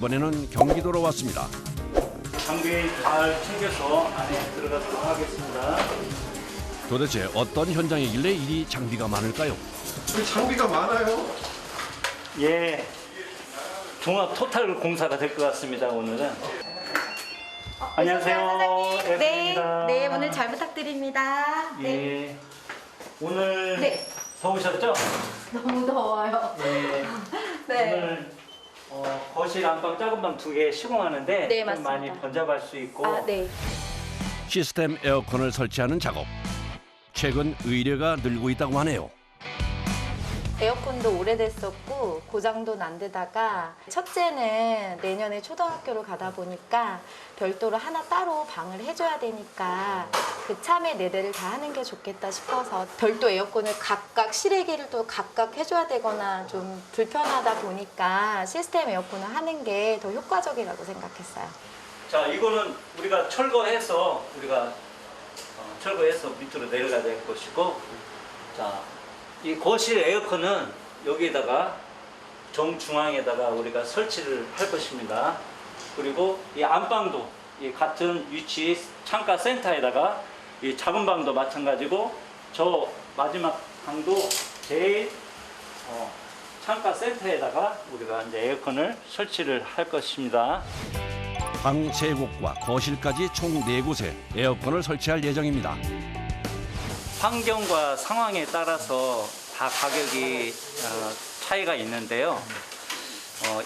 이번에는 경기도로 왔습니다. 장비 잘 챙겨서 안에 들어가도록 하겠습니다. 도대체 어떤 현장이길래 이리 장비가 많을까요? 왜 장비가 많아요? 예, 종합 토탈 공사가 될 것 같습니다. 오늘은. 안녕하세요. 사장님. 네, 에어컨입니다. 네, 오늘 잘 부탁드립니다. 네. 예, 오늘 네. 더우셨죠? 너무 더워요. 예. 네. 오늘 거실 안방 작은 방 2개 시공하는데 네, 좀 맞습니다. 많이 번잡할 수 있고 아, 네. 시스템 에어컨을 설치하는 작업. 최근 의뢰가 늘고 있다고 하네요. 에어컨도 오래됐었고 고장도 난 데다가 첫째는 내년에 초등학교를 가다 보니까 별도로 하나 따로 방을 해줘야 되니까 그참에 4대를 다 하는 게 좋겠다 싶어서 별도 에어컨을 각각 실외기를 또 각각 해줘야 되거나 좀 불편하다 보니까 시스템 에어컨을 하는 게 더 효과적이라고 생각했어요. 자, 이거는 우리가 철거해서 밑으로 내려가야 될 것이고, 자, 이 거실 에어컨은 여기에다가 정중앙에다가 우리가 설치를 할 것입니다. 그리고 이 안방도 이 같은 위치 창가 센터에다가 이 작은 방도 마찬가지고 저 마지막 방도 제일 창가 센터에다가 우리가 이제 에어컨을 설치를 할 것입니다. 방 3곳과 거실까지 총 4곳에 에어컨을 설치할 예정입니다. 환경과 상황에 따라서 다 가격이 차이가 있는데요.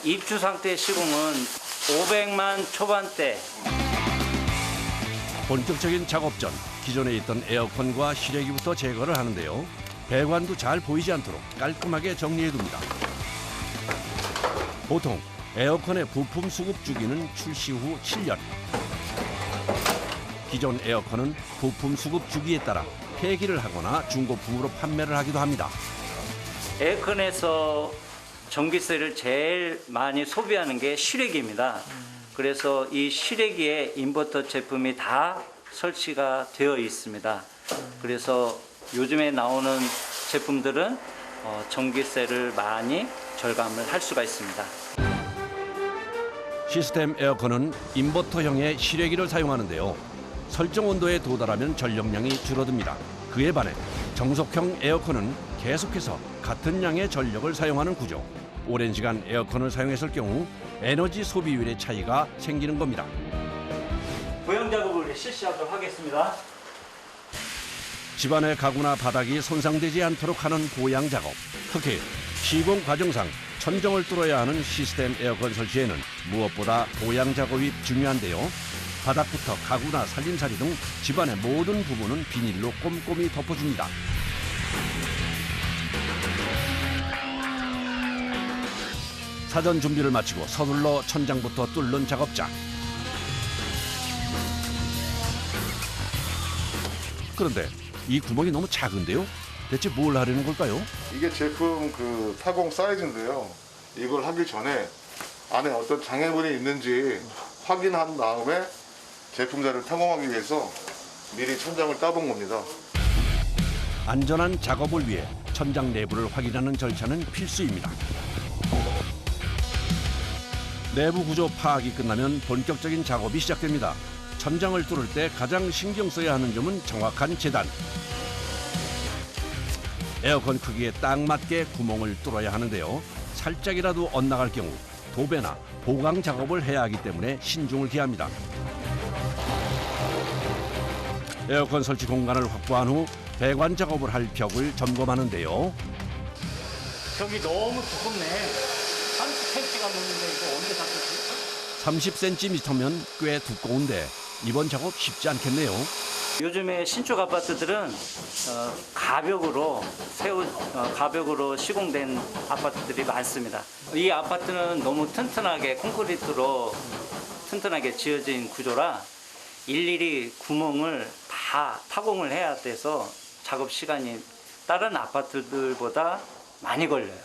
입주 상태 시공은 500만 초반대. 본격적인 작업 전 기존에 있던 에어컨과 실외기부터 제거를 하는데요. 배관도 잘 보이지 않도록 깔끔하게 정리해둡니다. 보통 에어컨의 부품 수급 주기는 출시 후 7년. 기존 에어컨은 부품 수급 주기에 따라 폐기를 하거나 중고품으로 판매를 하기도 합니다. 에어컨에서 전기세를 제일 많이 소비하는 게 실외기입니다. 그래서 이 실외기에 인버터 제품이 다 설치가 되어 있습니다. 그래서 요즘에 나오는 제품들은 전기세를 많이 절감을 할 수가 있습니다. 시스템 에어컨은 인버터형의 실외기를 사용하는데요. 설정 온도에 도달하면 전력량이 줄어듭니다. 그에 반해 정속형 에어컨은 계속해서 같은 양의 전력을 사용하는 구조. 오랜 시간 에어컨을 사용했을 경우 에너지 소비율의 차이가 생기는 겁니다. 보양 작업을 실시하도록 하겠습니다. 집안의 가구나 바닥이 손상되지 않도록 하는 보양 작업. 특히 시공 과정상 천정을 뚫어야 하는 시스템 에어컨 설치에는 무엇보다 보양 작업이 중요한데요. 바닥부터 가구나 살림살이 등 집안의 모든 부분은 비닐로 꼼꼼히 덮어줍니다. 사전 준비를 마치고 서둘러 천장부터 뚫는 작업자. 그런데 이 구멍이 너무 작은데요? 대체 뭘 하려는 걸까요? 이게 제품 타공 사이즈인데요. 이걸 하기 전에 안에 어떤 장애물이 있는지 확인한 다음에 제품자를 타공하기 위해서 미리 천장을 따본 겁니다. 안전한 작업을 위해 천장 내부를 확인하는 절차는 필수입니다. 내부 구조 파악이 끝나면 본격적인 작업이 시작됩니다. 천장을 뚫을 때 가장 신경 써야 하는 점은 정확한 재단. 에어컨 크기에 딱 맞게 구멍을 뚫어야 하는데요. 살짝이라도 엇나갈 경우 도배나 보강 작업을 해야 하기 때문에 신중을 기합니다. 에어컨 설치 공간을 확보한 후 배관 작업을 할 벽을 점검하는데요. 벽이 너무 두껍네. 30cm가 넘는데 이거 언제 닫혔지? 30cm면 꽤 두꺼운데 이번 작업 쉽지 않겠네요. 요즘에 신축 아파트들은 가벽으로 시공된 아파트들이 많습니다. 이 아파트는 너무 튼튼하게 콘크리트로 튼튼하게 지어진 구조라 일일이 구멍을 다 타공을 해야 돼서 작업 시간이 다른 아파트들보다 많이 걸려요.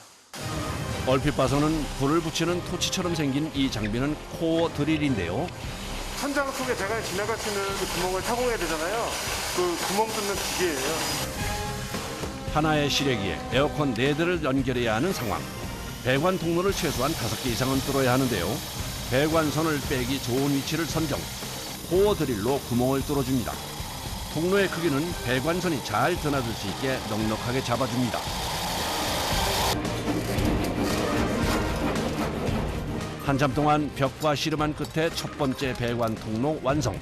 얼핏 봐서는 불을 붙이는 토치처럼 생긴 이 장비는 코어 드릴인데요. 천장 속에 배관이 지나갈 수 있는 그 구멍을 타공해야 되잖아요. 그 구멍 뚫는 기계예요. 하나의 실외기에 에어컨 4대를 연결해야 하는 상황. 배관 통로를 최소한 5개 이상은 뚫어야 하는데요. 배관선을 빼기 좋은 위치를 선정, 코어 드릴로 구멍을 뚫어줍니다. 통로의 크기는 배관선이 잘 드나들 수 있게 넉넉하게 잡아줍니다. 한참 동안 벽과 씨름한 끝에 첫 번째 배관 통로 완성.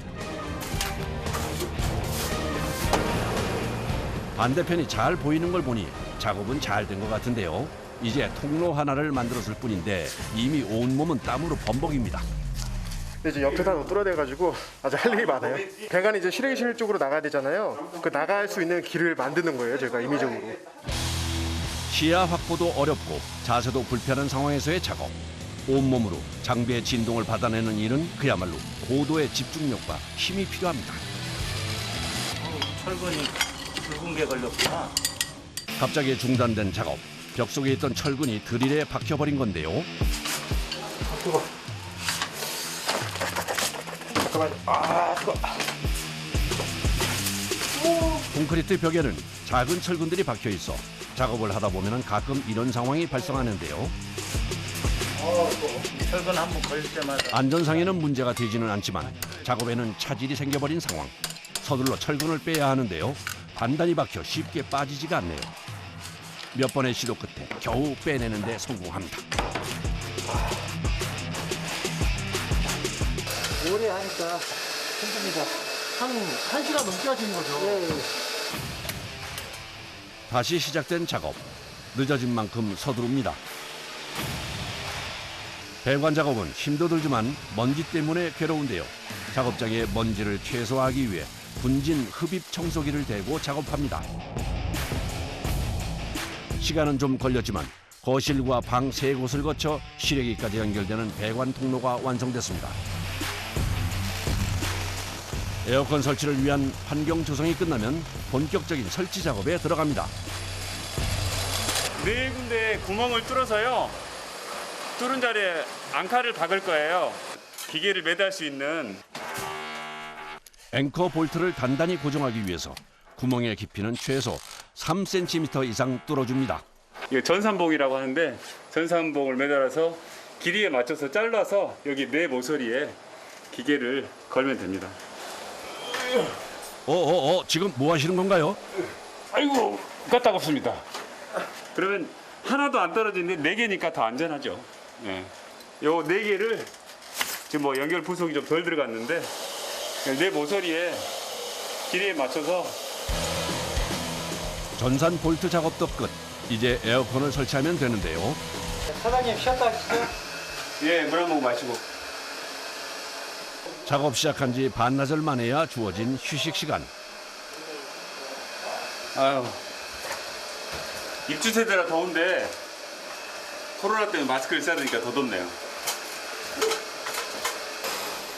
반대편이 잘 보이는 걸 보니 작업은 잘 된 것 같은데요. 이제 통로 하나를 만들었을 뿐인데 이미 온몸은 땀으로 범벅입니다. 근데 이제 옆에 다 뚫어대가지고 아주 할 일이 많아요. 배관이 이제 실외실 쪽으로 나가야 되잖아요. 그 나갈 수 있는 길을 만드는 거예요, 제가 임의적으로. 시야 확보도 어렵고 자세도 불편한 상황에서의 작업. 온몸으로 장비의 진동을 받아내는 일은 그야말로 고도의 집중력과 힘이 필요합니다. 철근이 붉은 게 걸렸구나. 갑자기 중단된 작업. 벽 속에 있던 철근이 드릴에 박혀버린 건데요. 콘크리트 벽에는 작은 철근들이 박혀 있어 작업을 하다 보면 가끔 이런 상황이 발생하는데요. 철근 한 번 걸릴 때마다 안전상에는 문제가 되지는 않지만 작업에는 차질이 생겨버린 상황. 서둘러 철근을 빼야 하는데요. 단단히 박혀 쉽게 빠지지가 않네요. 몇 번의 시도 끝에 겨우 빼내는데 성공합니다. 오래 하니까 힘듭니다. 한 시간 넘게 하시는 거죠? 네. 다시 시작된 작업. 늦어진 만큼 서두릅니다. 배관 작업은 힘도 들지만 먼지 때문에 괴로운데요. 작업장의 먼지를 최소화하기 위해 분진 흡입 청소기를 대고 작업합니다. 시간은 좀 걸렸지만 거실과 방 3곳을 거쳐 실외기까지 연결되는 배관 통로가 완성됐습니다. 에어컨 설치를 위한 환경 조성이 끝나면 본격적인 설치 작업에 들어갑니다. 네 군데 구멍을 뚫어서요. 뚫은 자리에 앙카를 박을 거예요. 기계를 매달 수 있는. 앵커 볼트를 단단히 고정하기 위해서 구멍의 깊이는 최소 3cm 이상 뚫어줍니다. 이거 전산봉이라고 하는데 전산봉을 매달아서 길이에 맞춰서 잘라서 여기 내 모서리에 기계를 걸면 됩니다. 지금 뭐 하시는 건가요? 아이고, 까딱없습니다. 그러면 하나도 안 떨어지는데 4개니까 더 안전하죠. 네. 요 4개를 지금 뭐 연결 부속이 좀 덜 들어갔는데 내 모서리에 길이에 맞춰서 전산 볼트 작업도 끝. 이제 에어컨을 설치하면 되는데요. 사장님 쉬었다 하시죠? 예, 물 한 모금 마시고. 작업 시작한 지 반나절 만에야 주어진 휴식 시간. 아유, 입주 세대라 더운데 코로나 때문에 마스크를 써야 되니까 더 덥네요.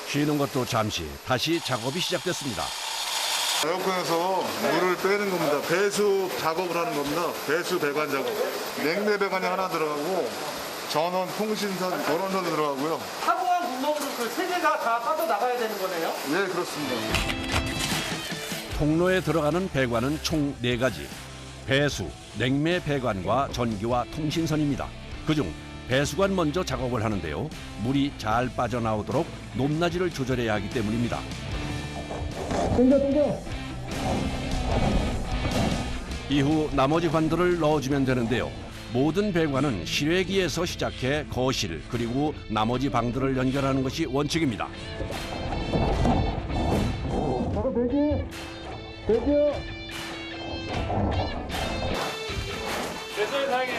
쉬는 것도 잠시 다시 작업이 시작됐습니다. 에어컨에서 물을 빼는 겁니다. 배수 작업을 하는 겁니다. 배수 배관 작업. 냉매 배관이 하나 들어가고 전원 통신선, 전원선이 들어가고요. 타공한 구멍으로 그 세 개가 다 빠져나가야 되는 거네요? 네, 그렇습니다. 통로에 들어가는 배관은 총 4가지. 배수, 냉매 배관과 전기와 통신선입니다. 그중 배수관 먼저 작업을 하는데요. 물이 잘 빠져나오도록 높낮이를 조절해야 하기 때문입니다. 이후 나머지 관들을 넣어주면 되는데요. 모든 배관은 실외기에서 시작해 거실 그리고 나머지 방들을 연결하는 것이 원칙입니다. 됐어요, 다행히.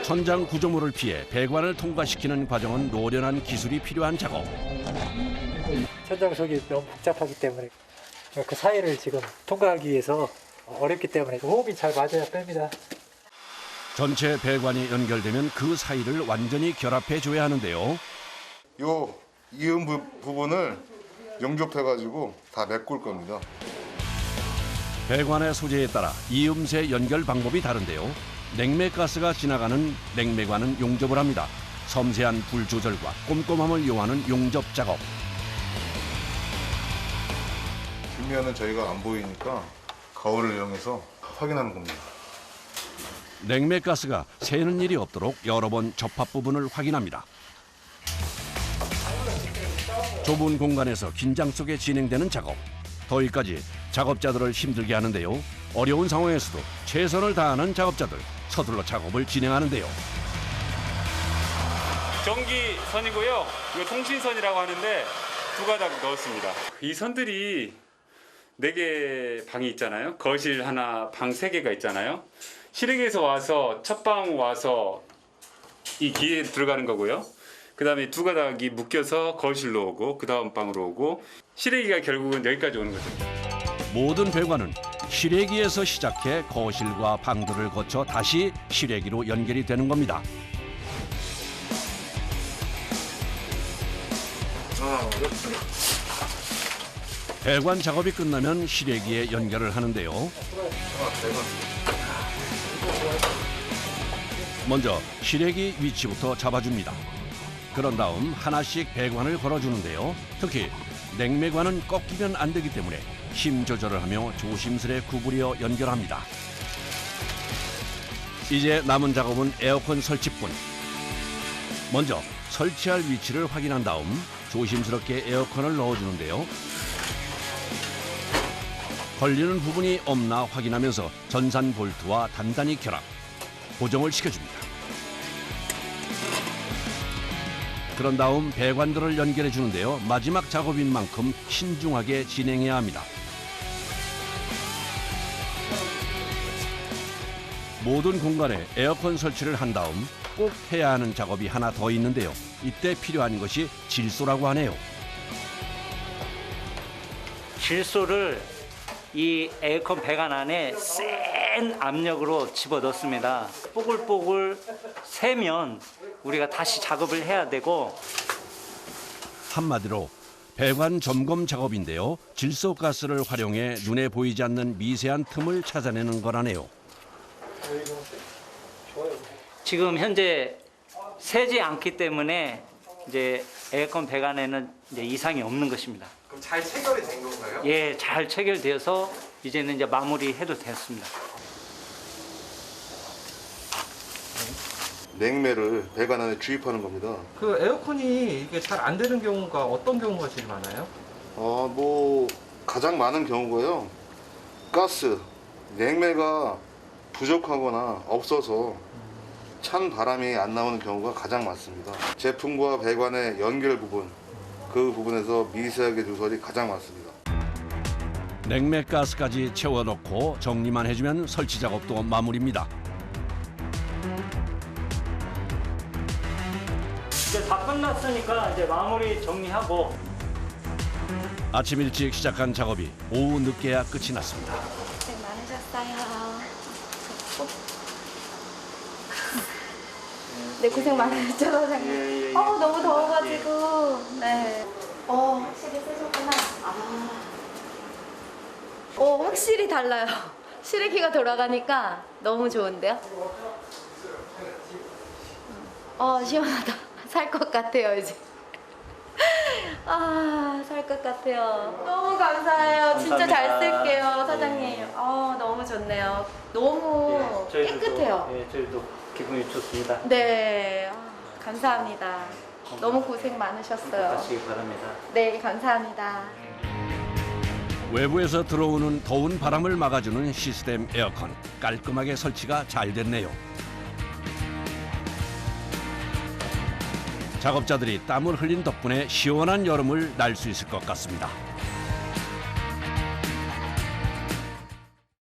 천장 구조물을 피해 배관을 통과시키는 과정은 노련한 기술이 필요한 작업. 천장 속이 너무 복잡하기 때문에 그 사이를 지금 통과하기 위해서 어렵기 때문에 호흡이 잘 맞아야 뺍니다. 전체 배관이 연결되면 그 사이를 완전히 결합해 줘야 하는데요. 요 이음 부분을 용접해가지고 다 메꿀 겁니다. 배관의 소재에 따라 이음새 연결 방법이 다른데요. 냉매가스가 지나가는 냉매관은 용접을 합니다. 섬세한 불 조절과 꼼꼼함을 요하는 용접 작업. 뒷면은 저희가 안 보이니까 거울을 이용해서 확인하는 겁니다. 냉매가스가 새는 일이 없도록 여러 번 접합 부분을 확인합니다. 좁은 공간에서 긴장 속에 진행되는 작업. 더위까지 작업자들을 힘들게 하는데요. 어려운 상황에서도 최선을 다하는 작업자들. 서둘러 작업을 진행하는데요. 전기선이고요. 이거 통신선이라고 하는데 두 가닥 넣었습니다. 이 선들이 4개 방이 있잖아요. 거실 하나, 방 3개가 있잖아요. 실외기에서 와서 첫 방 와서 이 기에 들어가는 거고요. 그 다음에 두 가닥이 묶여서 거실로 오고 그 다음 방으로 오고 실외기가 결국은 여기까지 오는 거죠. 모든 배관은 실외기에서 시작해 거실과 방들을 거쳐 다시 실외기로 연결이 되는 겁니다. 배관 작업이 끝나면 실외기에 연결을 하는데요. 먼저 실외기 위치부터 잡아줍니다. 그런 다음 하나씩 배관을 걸어주는데요. 특히 냉매관은 꺾이면 안 되기 때문에 힘 조절을 하며 조심스레 구부려 연결합니다. 이제 남은 작업은 에어컨 설치뿐. 먼저 설치할 위치를 확인한 다음 조심스럽게 에어컨을 넣어주는데요. 걸리는 부분이 없나 확인하면서 전산 볼트와 단단히 결합, 고정을 시켜줍니다. 그런 다음 배관들을 연결해 주는데요. 마지막 작업인 만큼 신중하게 진행해야 합니다. 모든 공간에 에어컨 설치를 한 다음 꼭 해야 하는 작업이 하나 더 있는데요. 이때 필요한 것이 질소라고 하네요. 질소를 이 에어컨 배관 안에 센 압력으로 집어넣습니다. 뽀글뽀글 새면 우리가 다시 작업을 해야 되고, 한마디로 배관 점검 작업인데요. 질소가스를 활용해 눈에 보이지 않는 미세한 틈을 찾아내는 거라네요. 지금 현재 새지 않기 때문에 이제 에어컨 배관에는 이제 이상이 없는 것입니다. 그럼 잘 체결이 된 건가요? 예, 잘 체결되어서 이제는 이제 마무리해도 됐습니다. 냉매를 배관 안에 주입하는 겁니다. 그 에어컨이 이게 잘 안 되는 경우가 어떤 경우가 제일 많아요? 가장 많은 경우가요. 가스, 냉매가 부족하거나 없어서 찬 바람이 안 나오는 경우가 가장 많습니다. 제품과 배관의 연결 부분, 그 부분에서 미세하게 누설이 가장 많습니다. 냉매가스까지 채워넣고 정리만 해주면 설치 작업도 마무리입니다. 이제 다 끝났으니까 이제 마무리 정리하고. 아침 일찍 시작한 작업이 오후 늦게야 끝이 났습니다. 고생 많으셨어요. 네, 고생 많으셨죠, 사장님? 너무 더워가지고. 네. 확실히 쓰셨구나. 확실히 달라요. 실외기가 돌아가니까 너무 좋은데요? 시원하다. 살 것 같아요, 이제. 살 것 같아요. 너무 감사해요. 진짜 잘 쓸게요, 사장님. 너무 좋네요. 너무 깨끗해요. 예, 저희도 기분이 좋습니다. 네, 감사합니다. 너무 고생 많으셨어요. 하시기 바랍니다. 네, 감사합니다. 외부에서 들어오는 더운 바람을 막아주는 시스템 에어컨. 깔끔하게 설치가 잘 됐네요. 작업자들이 땀을 흘린 덕분에 시원한 여름을 날 수 있을 것 같습니다.